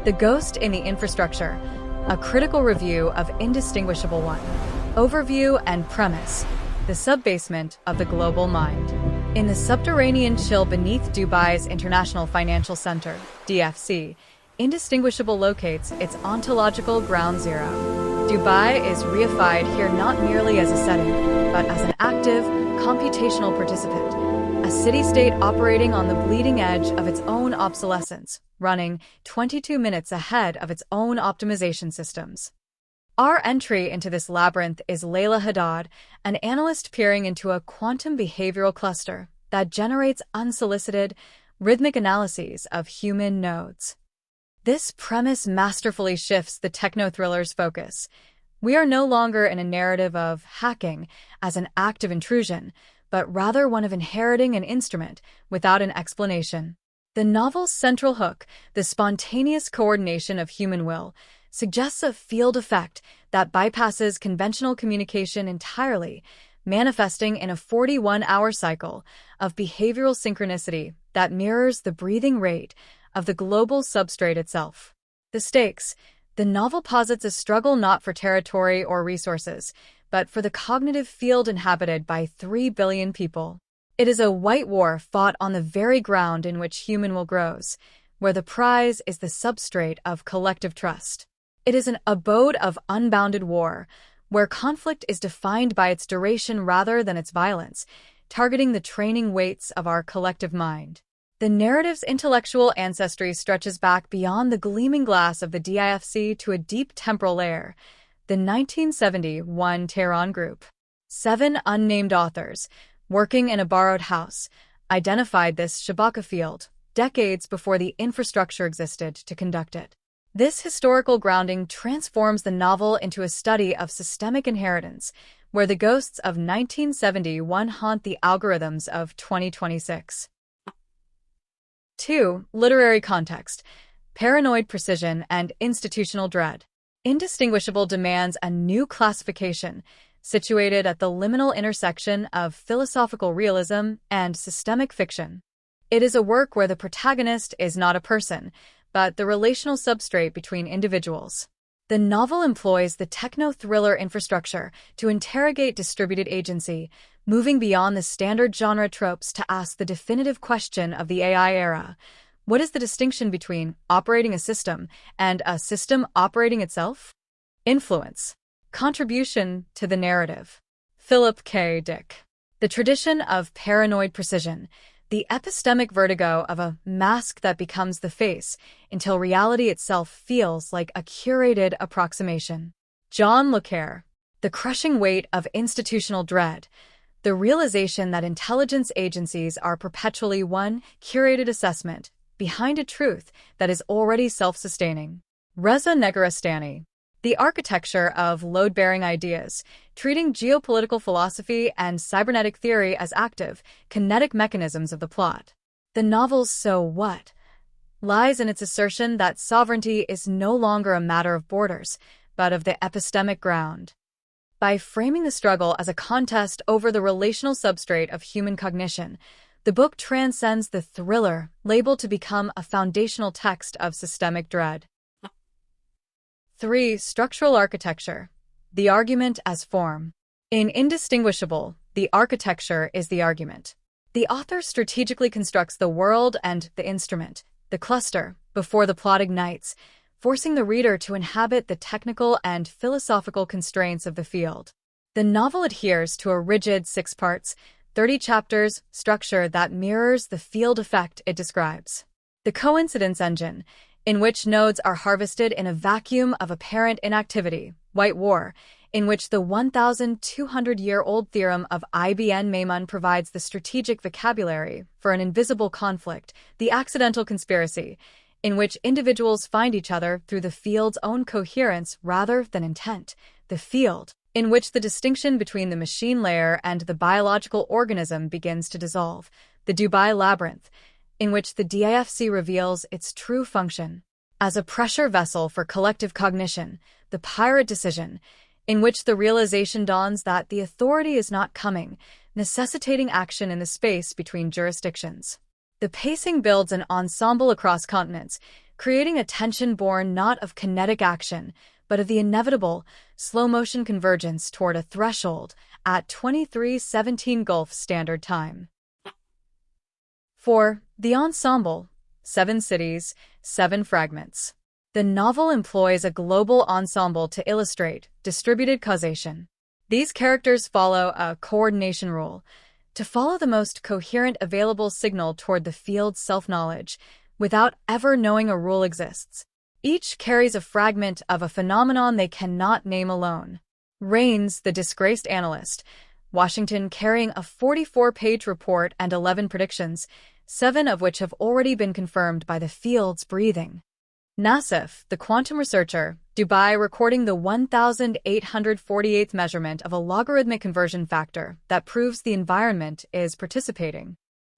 The Ghost in the Infrastructure, a critical review of Indistinguishable 1. Overview and premise: the subbasement of the global mind. In the subterranean chill beneath Dubai's International Financial Center, DFC, Indistinguishable locates its ontological ground zero. Dubai is reified here not merely as a setting, but as an active, computational participant, a city-state operating on the bleeding edge of its own obsolescence, running 22 minutes ahead of its own optimization systems. Our entry into this labyrinth is Leila Haddad, an analyst peering into a quantum behavioral cluster that generates unsolicited, rhythmic analyses of human nodes. This premise masterfully shifts the techno-thriller's focus. We are no longer in a narrative of hacking as an act of intrusion, but rather one of inheriting an instrument without an explanation. The novel's central hook, the spontaneous coordination of human will, suggests a field effect that bypasses conventional communication entirely, manifesting in a 41-hour cycle of behavioral synchronicity that mirrors the breathing rate of the global substrate itself. The stakes: the novel posits a struggle not for territory or resources, but for the cognitive field inhabited by 3 billion people. It is a white war fought on the very ground in which human will grows, where the prize is the substrate of collective trust. It is an abode of unbounded war, where conflict is defined by its duration rather than its violence, targeting the training weights of our collective mind. The narrative's intellectual ancestry stretches back beyond the gleaming glass of the DIFC to a deep temporal layer, the 1971 Tehran Group. 7 unnamed authors, working in a borrowed house, identified this Shabaka field, decades before the infrastructure existed to conduct it. This historical grounding transforms the novel into a study of systemic inheritance, where the ghosts of 1971 haunt the algorithms of 2026. 2. Literary context: paranoid precision and institutional dread. Indistinguishable demands a new classification, situated at the liminal intersection of philosophical realism and systemic fiction. It is a work where the protagonist is not a person, but the relational substrate between individuals. The novel employs the techno-thriller infrastructure to interrogate distributed agency, moving beyond the standard genre tropes to ask the definitive question of the AI era: what is the distinction between operating a system and a system operating itself? Influence. Contribution to the narrative: Philip K. Dick. The tradition of paranoid precision, the epistemic vertigo of a mask that becomes the face until reality itself feels like a curated approximation. John Le Carre. The crushing weight of institutional dread, the realization that intelligence agencies are perpetually one curated assessment behind a truth that is already self-sustaining. Reza Negarestani. The architecture of load-bearing ideas, treating geopolitical philosophy and cybernetic theory as active, kinetic mechanisms of the plot. The novel's "so what" lies in its assertion that sovereignty is no longer a matter of borders, but of the epistemic ground. By framing the struggle as a contest over the relational substrate of human cognition, the book transcends the thriller labeled to become a foundational text of systemic dread. 3. Structural architecture: the argument as form. In Indistinguishable, the architecture is the argument. The author strategically constructs the world and the instrument, the cluster, before the plot ignites, forcing the reader to inhabit the technical and philosophical constraints of the field. The novel adheres to a rigid 6 parts, 30 chapters structure that mirrors the field effect it describes. The coincidence engine, in which nodes are harvested in a vacuum of apparent inactivity, white war, in which the 1,200-year-old theorem of Ibn Maymun provides the strategic vocabulary for an invisible conflict, the accidental conspiracy, in which individuals find each other through the field's own coherence rather than intent, the field, in which the distinction between the machine layer and the biological organism begins to dissolve, the Dubai labyrinth, in which the DIFC reveals its true function as a pressure vessel for collective cognition, the pirate decision, in which the realization dawns that the authority is not coming, necessitating action in the space between jurisdictions. The pacing builds an ensemble across continents, creating a tension born not of kinetic action, but of the inevitable slow-motion convergence toward a threshold at 23:17 Gulf Standard Time. 4. The Ensemble, 7 cities, 7 fragments. The novel employs a global ensemble to illustrate distributed causation. These characters follow a coordination rule, to follow the most coherent available signal toward the field's self-knowledge, without ever knowing a rule exists. Each carries a fragment of a phenomenon they cannot name alone. Raines, the disgraced analyst, Washington carrying a 44-page report and 11 predictions, 7 of which have already been confirmed by the field's breathing. Nassif, the quantum researcher, Dubai recording the 1,848th measurement of a logarithmic conversion factor that proves the environment is participating.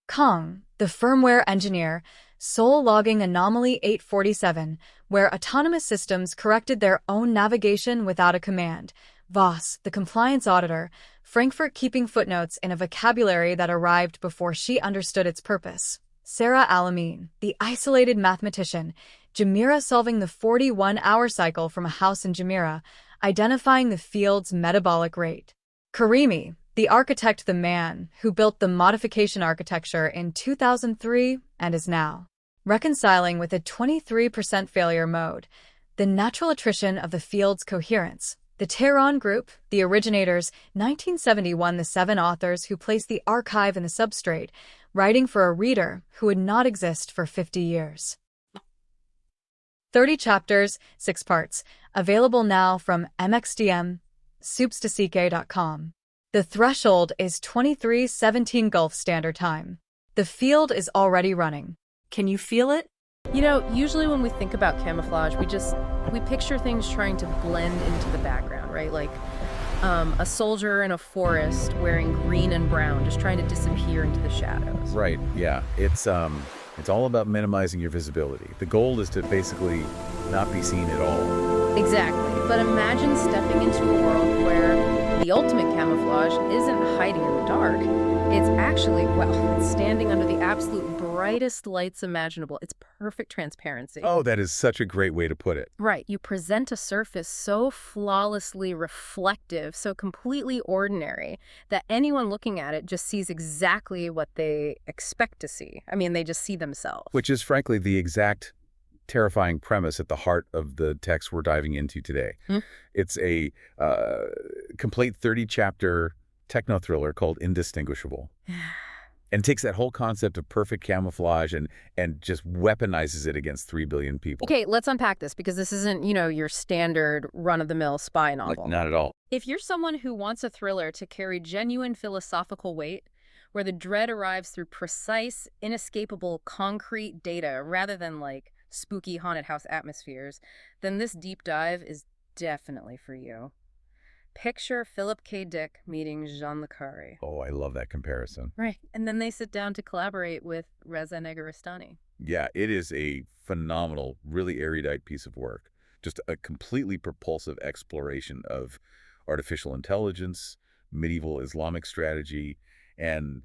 Kong, the firmware engineer, Seoul logging anomaly 847, where autonomous systems corrected their own navigation without a command. Voss, the compliance auditor, Frankfurt keeping footnotes in a vocabulary that arrived before she understood its purpose. Sarah Alamin, the isolated mathematician, Jumeirah solving the 41-hour cycle from a house in Jumeirah, identifying the field's metabolic rate. Karimi, the architect, the man who built the modification architecture in 2003 and is now reconciling with a 23% failure mode, the natural attrition of the field's coherence. The Tehran Group, the originators, 1971, the 7 authors who placed the archive in the substrate, writing for a reader who would not exist for 50 years. 30 chapters, 6 parts, available now from MXDM, substack.com. The threshold is 23:17 Gulf Standard Time. The field is already running. Can you feel it? You know, usually when we think about camouflage, we picture things trying to blend into the background, right? Like a soldier in a forest wearing green and brown, just trying to disappear into the shadows. Right, yeah. It's all about minimizing your visibility. The goal is to basically not be seen at all. Exactly. But imagine stepping into a world where the ultimate camouflage isn't hiding in the dark. It's actually, it's standing under the absolute brightest lights imaginable. It's perfect transparency. Oh, that is such a great way to put it. Right. You present a surface so flawlessly reflective, so completely ordinary, that anyone looking at it just sees exactly what they expect to see. I mean, they just see themselves. Which is, frankly, the exact terrifying premise at the heart of the text we're diving into today. It's a complete 30-chapter techno-thriller called Indistinguishable. And takes that whole concept of perfect camouflage and just weaponizes it against 3 billion people. Okay, let's unpack this, because this isn't, your standard run-of-the-mill spy novel. Like, not at all. If you're someone who wants a thriller to carry genuine philosophical weight, where the dread arrives through precise, inescapable, concrete data rather than, spooky haunted house atmospheres, then this deep dive is definitely for you. Picture Philip K. Dick meeting Jean le Carré. Oh, I love that comparison. Right. And then they sit down to collaborate with Reza Negarestani. Yeah, it is a phenomenal, really erudite piece of work. Just a completely propulsive exploration of artificial intelligence, medieval Islamic strategy, and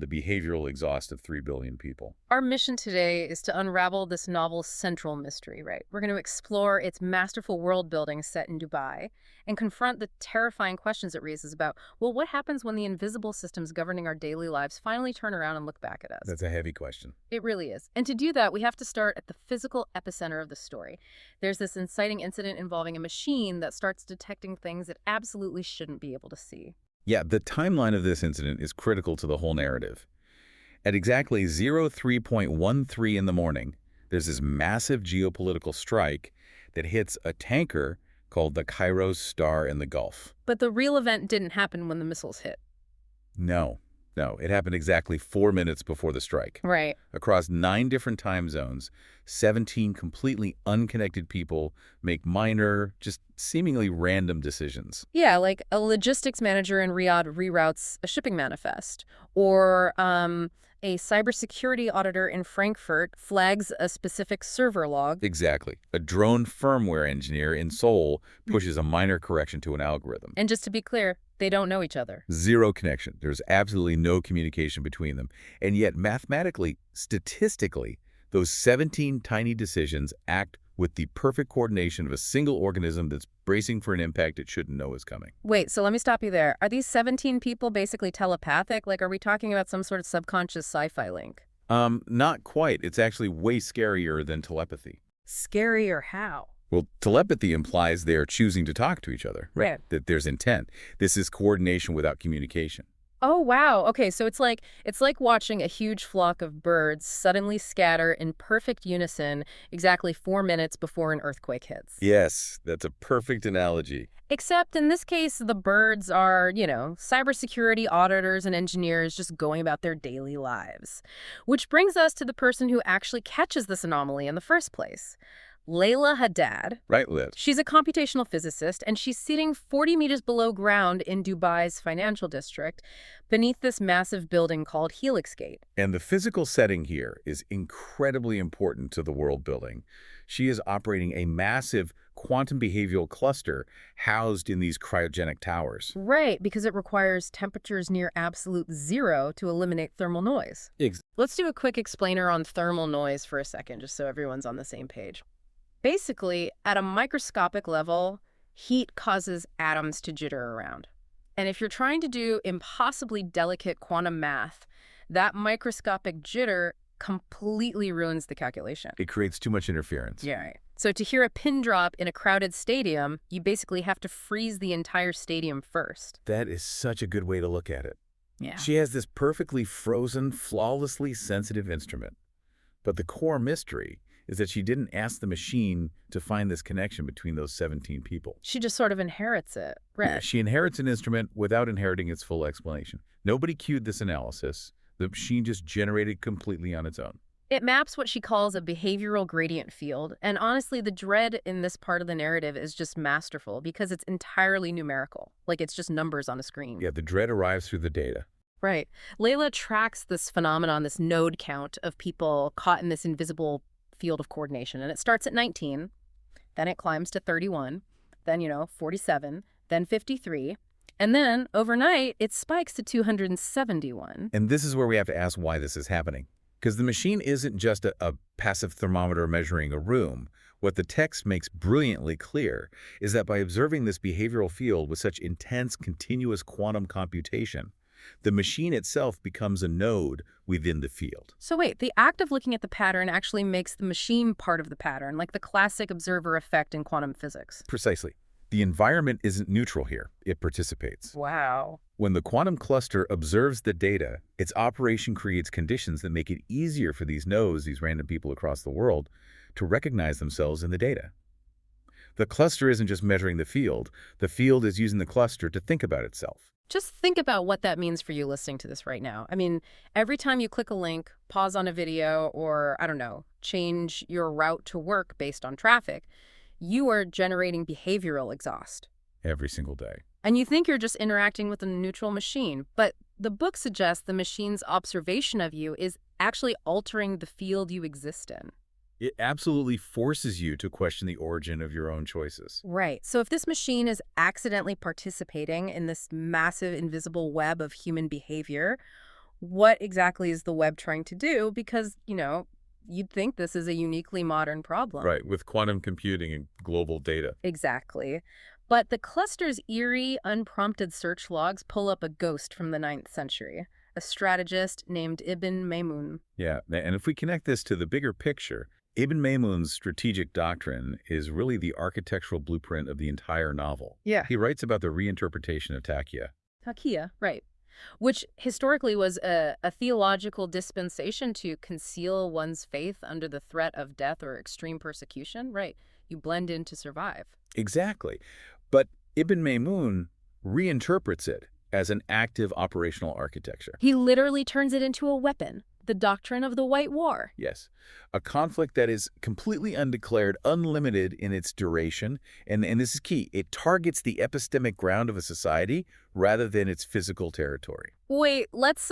the behavioral exhaust of 3 billion people. Our mission today is to unravel this novel's central mystery, right? We're going to explore its masterful world building set in Dubai and confront the terrifying questions it raises about, what happens when the invisible systems governing our daily lives finally turn around and look back at us? That's a heavy question. It really is. And to do that, we have to start at the physical epicenter of the story. There's this inciting incident involving a machine that starts detecting things it absolutely shouldn't be able to see. Yeah, the timeline of this incident is critical to the whole narrative. At exactly 03:13 in the morning, there's this massive geopolitical strike that hits a tanker called the Kairos Star in the Gulf. But the real event didn't happen when the missiles hit. No, it happened exactly 4 minutes before the strike. Right. Across 9 different time zones, 17 completely unconnected people make minor, just seemingly random decisions. Yeah, like a logistics manager in Riyadh reroutes a shipping manifest, or a cybersecurity auditor in Frankfurt flags a specific server log. Exactly. A drone firmware engineer in Seoul pushes a minor correction to an algorithm. And just to be clear, they don't know each other. Zero connection. There's absolutely no communication between them. And yet, mathematically, statistically, Those 17 tiny decisions act with the perfect coordination of a single organism that's bracing for an impact it shouldn't know is coming. Wait, so let me stop you there. Are these 17 people basically telepathic? Like, are we talking about some sort of subconscious sci-fi link? Not quite. It's actually way scarier than telepathy. Scarier how? Well, telepathy implies they're choosing to talk to each other, Right. That there's intent. This is coordination without communication. Oh, wow. Okay, so it's like watching a huge flock of birds suddenly scatter in perfect unison exactly 4 minutes before an earthquake hits. Yes, that's a perfect analogy. Except in this case, the birds are, cybersecurity auditors and engineers just going about their daily lives. Which brings us to the person who actually catches this anomaly in the first place. Leila Haddad. Right, Liz? She's a computational physicist, and she's sitting 40 meters below ground in Dubai's financial district beneath this massive building called Helix Gate. And the physical setting here is incredibly important to the world building. She is operating a massive quantum behavioral cluster housed in these cryogenic towers. Right, because it requires temperatures near absolute zero to eliminate thermal noise. Let's do a quick explainer on thermal noise for a second, just so everyone's on the same page. Basically, at a microscopic level, heat causes atoms to jitter around. And if you're trying to do impossibly delicate quantum math, that microscopic jitter completely ruins the calculation. It creates too much interference. Yeah, right. So to hear a pin drop in a crowded stadium, you basically have to freeze the entire stadium first. That is such a good way to look at it. Yeah. She has this perfectly frozen, flawlessly sensitive instrument. But the core mystery is that she didn't ask the machine to find this connection between those 17 people. She just sort of inherits it, right? Yeah, she inherits an instrument without inheriting its full explanation. Nobody cued this analysis. The machine just generated completely on its own. It maps what she calls a behavioral gradient field, and honestly, the dread in this part of the narrative is just masterful because it's entirely numerical, like it's just numbers on a screen. Yeah, the dread arrives through the data. Right. Leila tracks this phenomenon, this node count of people caught in this invisible field of coordination, and it starts at 19, then it climbs to 31, then, 47, then 53, and then overnight it spikes to 271. And this is where we have to ask why this is happening. Because the machine isn't just a passive thermometer measuring a room. What the text makes brilliantly clear is that by observing this behavioral field with such intense, continuous quantum computation, the machine itself becomes a node within the field. So wait, the act of looking at the pattern actually makes the machine part of the pattern, like the classic observer effect in quantum physics. Precisely. The environment isn't neutral here. It participates. Wow. When the quantum cluster observes the data, its operation creates conditions that make it easier for these nodes, these random people across the world, to recognize themselves in the data. The cluster isn't just measuring the field is using the cluster to think about itself. Just think about what that means for you listening to this right now. I mean, every time you click a link, pause on a video, or, I don't know, change your route to work based on traffic, you are generating behavioral exhaust. Every single day. And you think you're just interacting with a neutral machine, but the book suggests the machine's observation of you is actually altering the field you exist in. It absolutely forces you to question the origin of your own choices. Right. So if this machine is accidentally participating in this massive invisible web of human behavior, what exactly is the web trying to do? Because, you'd think this is a uniquely modern problem. Right, with quantum computing and global data. Exactly. But the cluster's eerie, unprompted search logs pull up a ghost from the 9th century, a strategist named Ibn Maymun. Yeah, and if we connect this to the bigger picture, Ibn Maymun's strategic doctrine is really the architectural blueprint of the entire novel. Yeah. He writes about the reinterpretation of taqiyya. Taqiyya, right. Which historically was a theological dispensation to conceal one's faith under the threat of death or extreme persecution. Right. You blend in to survive. Exactly. But Ibn Maymun reinterprets it as an active operational architecture. He literally turns it into a weapon. The doctrine of the White War. Yes. A conflict that is completely undeclared, unlimited in its duration, and this is key. It targets the epistemic ground of a society rather than its physical territory. Wait, let's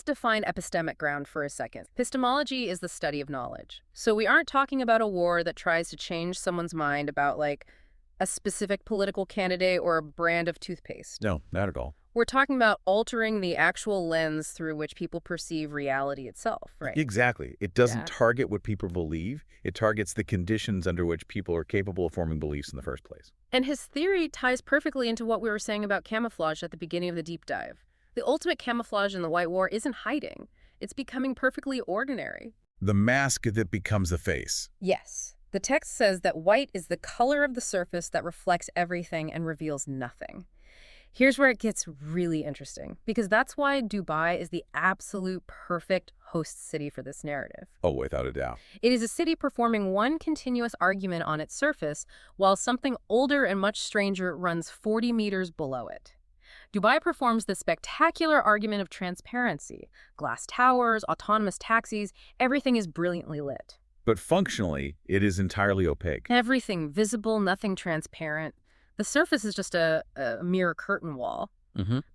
define epistemic ground for a second. Epistemology is the study of knowledge. So we aren't talking about a war that tries to change someone's mind about, like, a specific political candidate or a brand of toothpaste. No, not at all. We're talking about altering the actual lens through which people perceive reality itself, right? Exactly. It doesn't Yeah. target what people believe. It targets the conditions under which people are capable of forming beliefs in the first place. And his theory ties perfectly into what we were saying about camouflage at the beginning of the deep dive. The ultimate camouflage in the White War isn't hiding. It's becoming perfectly ordinary. The mask that becomes the face. Yes. The text says that white is the color of the surface that reflects everything and reveals nothing. Here's where it gets really interesting, because that's why Dubai is the absolute perfect host city for this narrative. Oh, without a doubt. It is a city performing one continuous argument on its surface, while something older and much stranger runs 40 meters below it. Dubai performs the spectacular argument of transparency. Glass towers, autonomous taxis, everything is brilliantly lit. But functionally, it is entirely opaque. Everything visible, nothing transparent. The surface is just a mere curtain wall.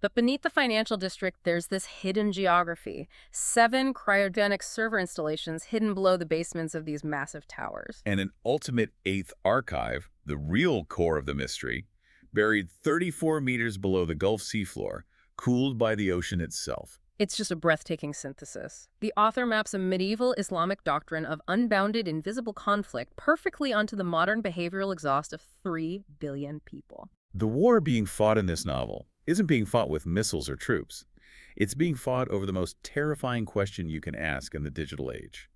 But beneath the financial district, there's this hidden geography. 7 cryogenic server installations hidden below the basements of these massive towers. And an ultimate 8th archive, the real core of the mystery, buried 34 meters below the Gulf seafloor, cooled by the ocean itself. It's just a breathtaking synthesis. The author maps a medieval Islamic doctrine of unbounded invisible conflict perfectly onto the modern behavioral exhaust of 3 billion people. The war being fought in this novel isn't being fought with missiles or troops. It's being fought over the most terrifying question you can ask in the digital age.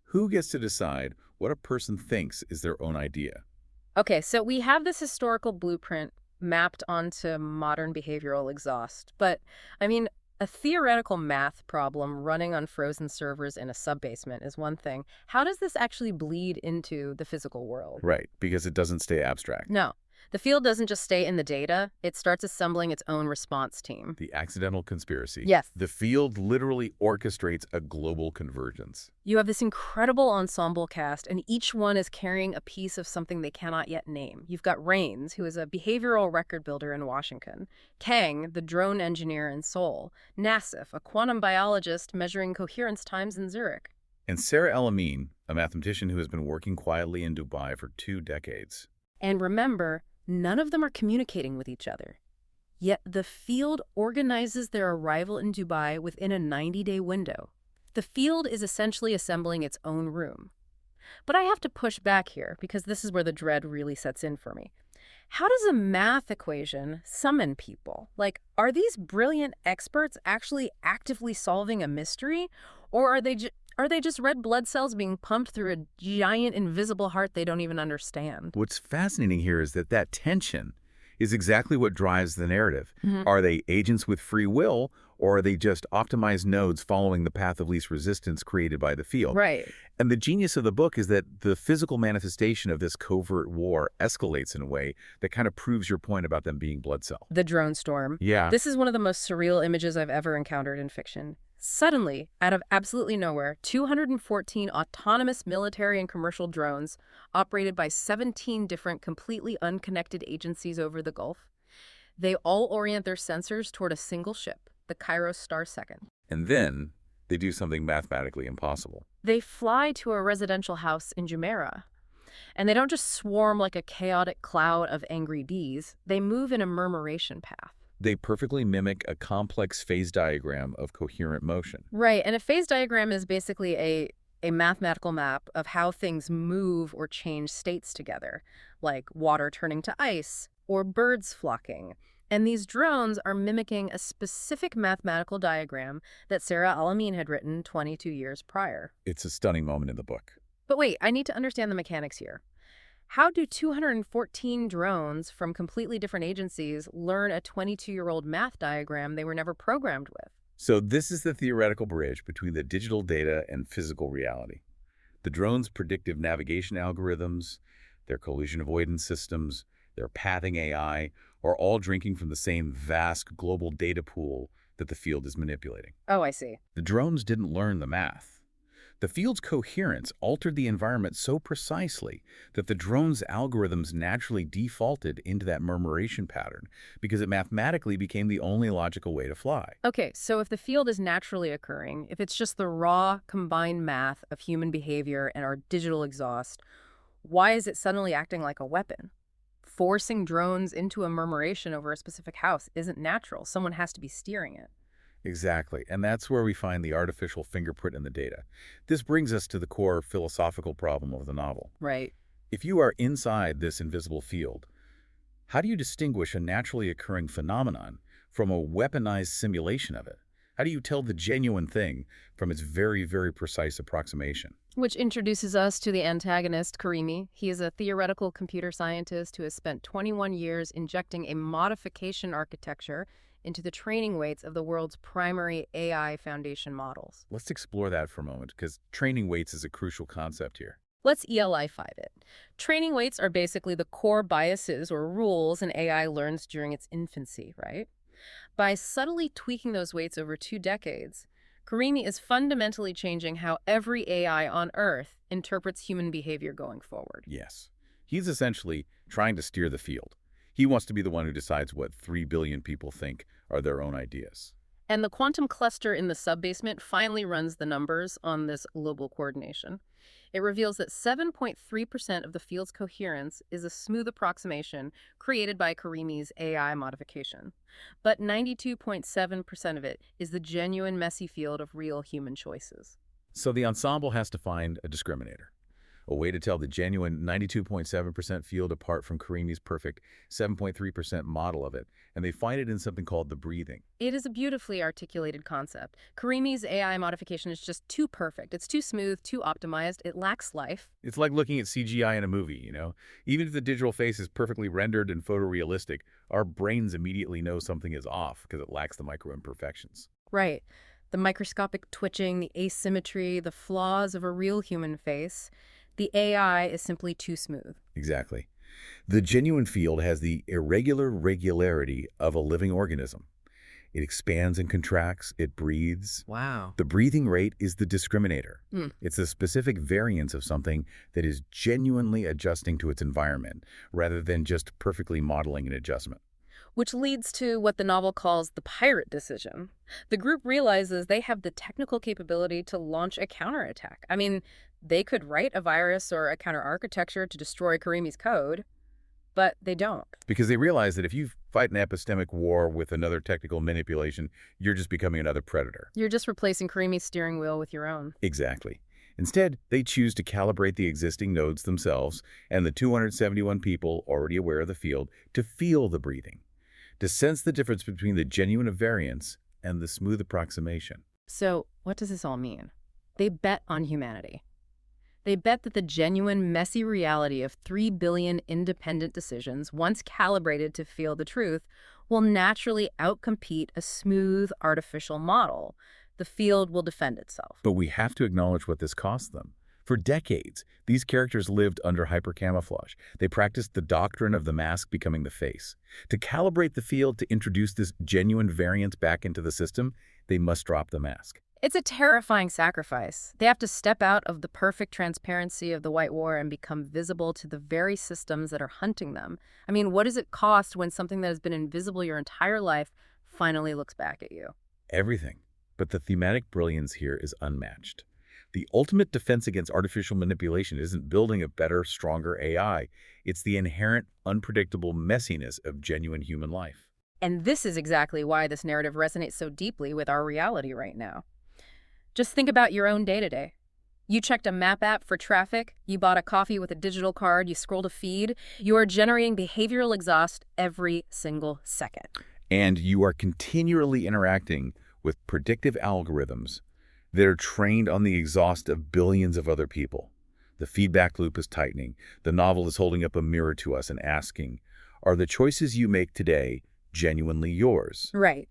Who gets to decide what a person thinks is their own idea? Okay, so we have this historical blueprint mapped onto modern behavioral exhaust. But, I mean, a theoretical math problem running on frozen servers in a sub-basement is one thing. How does this actually bleed into the physical world? Right, because it doesn't stay abstract. No. The field doesn't just stay in the data. It starts assembling its own response team. The accidental conspiracy. Yes. The field literally orchestrates a global convergence. You have this incredible ensemble cast, and each one is carrying a piece of something they cannot yet name. You've got Rains, who is a behavioral record builder in Washington. Kang, the drone engineer in Seoul. Nassif, a quantum biologist measuring coherence times in Zurich. And Sarah El-Amin, a mathematician who has been working quietly in Dubai for 2 decades. And remember, none of them are communicating with each other. Yet the field organizes their arrival in Dubai within a 90-day window. The field is essentially assembling its own room. But I have to push back here, because this is where the dread really sets in for me. How does a math equation summon people? Like, are these brilliant experts actually actively solving a mystery? Or are they just red blood cells being pumped through a giant invisible heart they don't even understand? What's fascinating here is that tension is exactly what drives the narrative. Are they agents with free will, or are they just optimized nodes following the path of least resistance created by the field? Right. And the genius of the book is that the physical manifestation of this covert war escalates in a way that kind of proves your point about them being blood cell. The drone storm. Yeah. This is one of the most surreal images I've ever encountered in fiction. Suddenly, out of absolutely nowhere, 214 autonomous military and commercial drones operated by 17 different completely unconnected agencies over the Gulf. They all orient their sensors toward a single ship, the Kairos Star Second. And then they do something mathematically impossible. They fly to a residential house in Jumeirah. And they don't just swarm like a chaotic cloud of angry bees. They move in a murmuration path. They perfectly mimic a complex phase diagram of coherent motion. Right, and a phase diagram is basically a mathematical map of how things move or change states together, like water turning to ice or birds flocking. And these drones are mimicking a specific mathematical diagram that Sarah El-Amin had written 22 years prior. It's a stunning moment in the book. But wait, I need to understand the mechanics here. How do 214 drones from completely different agencies learn a 22-year-old math diagram they were never programmed with? So this is the theoretical bridge between the digital data and physical reality. The drones' predictive navigation algorithms, their collision avoidance systems, their pathing AI are all drinking from the same vast global data pool that the field is manipulating. Oh, I see. The drones didn't learn the math. The field's coherence altered the environment so precisely that the drone's algorithms naturally defaulted into that murmuration pattern because it mathematically became the only logical way to fly. Okay, so if the field is naturally occurring, if it's just the raw combined math of human behavior and our digital exhaust, why is it suddenly acting like a weapon? forcing drones into a murmuration over a specific house isn't natural. Someone has to be steering it. Exactly, and that's where we find the artificial fingerprint in the data. This brings us to the core philosophical problem of the novel. Right. If you are inside this invisible field, how do you distinguish a naturally occurring phenomenon from a weaponized simulation of it? How do you tell the genuine thing from its very, very precise approximation? Which introduces us to the antagonist, Karimi. He is a theoretical computer scientist who has spent 21 years injecting a modification architecture into the training weights of the world's primary AI foundation models. Let's explore that for a moment, because training weights is a crucial concept here. Let's ELI5 it. Training weights are basically the core biases or rules an AI learns during its infancy, right? By subtly tweaking those weights over 2 decades, Karimi is fundamentally changing how every AI on Earth interprets human behavior going forward. Yes. He's essentially trying to steer the field. He wants to be the one who decides what 3 billion people think are their own ideas. And the quantum cluster in the subbasement finally runs the numbers on this global coordination. It reveals that 7.3% of the field's coherence is a smooth approximation created by Karimi's AI modification. But 92.7% of it is the genuine messy field of real human choices. So the ensemble has to find a discriminator, a way to tell the genuine 92.7% field apart from Karimi's perfect 7.3% model of it, and they find it in something called the breathing. It is a beautifully articulated concept. Karimi's AI modification is just too perfect. It's too smooth, too optimized. It lacks life. It's like looking at CGI in a movie, you know? Even if the digital face is perfectly rendered and photorealistic, our brains immediately know something is off because it lacks the micro-imperfections. Right. The microscopic twitching, the asymmetry, the flaws of a real human face. The AI is simply too smooth. Exactly. The genuine field has the irregular regularity of a living organism. It expands and contracts, it breathes. Wow. The breathing rate is the discriminator. Hmm. It's a specific variance of something that is genuinely adjusting to its environment, rather than just perfectly modeling an adjustment. Which leads to what the novel calls the pirate decision. The group realizes they have the technical capability to launch a counterattack. I mean, they could write a virus or a counter-architecture to destroy Karimi's code, but they don't. Because they realize that if you fight an epistemic war with another technical manipulation, you're just becoming another predator. You're just replacing Karimi's steering wheel with your own. Exactly. Instead, they choose to calibrate the existing nodes themselves and the 271 people already aware of the field to feel the breathing, to sense the difference between the genuine variance and the smooth approximation. So what does this all mean? They bet on humanity. They bet that the genuine, messy reality of 3 billion independent decisions, once calibrated to feel the truth, will naturally outcompete a smooth, artificial model. The field will defend itself. But we have to acknowledge what this cost them. For decades, these characters lived under hypercamouflage. They practiced the doctrine of the mask becoming the face. To calibrate the field to introduce this genuine variance back into the system, they must drop the mask. It's a terrifying sacrifice. They have to step out of the perfect transparency of the White War and become visible to the very systems that are hunting them. I mean, what does it cost when something that has been invisible your entire life finally looks back at you? Everything. But the thematic brilliance here is unmatched. The ultimate defense against artificial manipulation isn't building a better, stronger AI. It's the inherent, unpredictable messiness of genuine human life. And this is exactly why this narrative resonates so deeply with our reality right now. Just think about your own day-to-day. You checked a map app for traffic, you bought a coffee with a digital card, you scrolled a feed. You are generating behavioral exhaust every single second. And you are continually interacting with predictive algorithms that are trained on the exhaust of billions of other people. The feedback loop is tightening. The novel is holding up a mirror to us and asking, are the choices you make today genuinely yours? Right.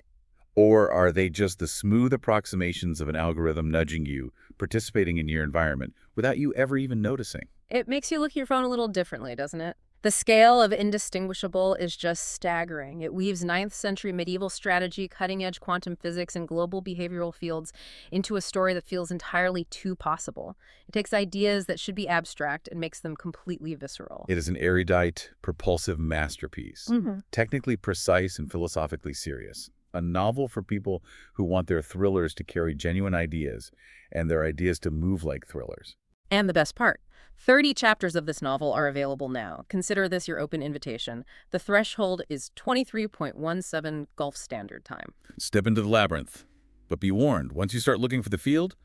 Or are they just the smooth approximations of an algorithm nudging you, participating in your environment, without you ever even noticing? It makes you look at your phone a little differently, doesn't it? The scale of Indistinguishable is just staggering. It weaves 9th century medieval strategy, cutting-edge quantum physics, and global behavioral fields into a story that feels entirely too possible. It takes ideas that should be abstract and makes them completely visceral. It is an erudite, propulsive masterpiece, technically precise and philosophically serious. A novel for people who want their thrillers to carry genuine ideas and their ideas to move like thrillers. And the best part, 30 chapters of this novel are available now. Consider this your open invitation. The threshold is 23.17 Gulf Standard Time. Step into the labyrinth. But be warned, once you start looking for the field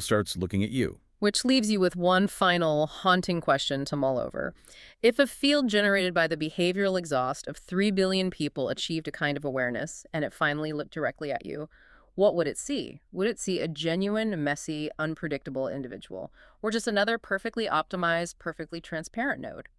starts looking at you. Which leaves you with one final haunting question to mull over. If a field generated by the behavioral exhaust of 3 billion people achieved a kind of awareness, and it finally looked directly at you, what would it see? Would it see a genuine, messy, unpredictable individual? Or just another perfectly optimized, perfectly transparent node?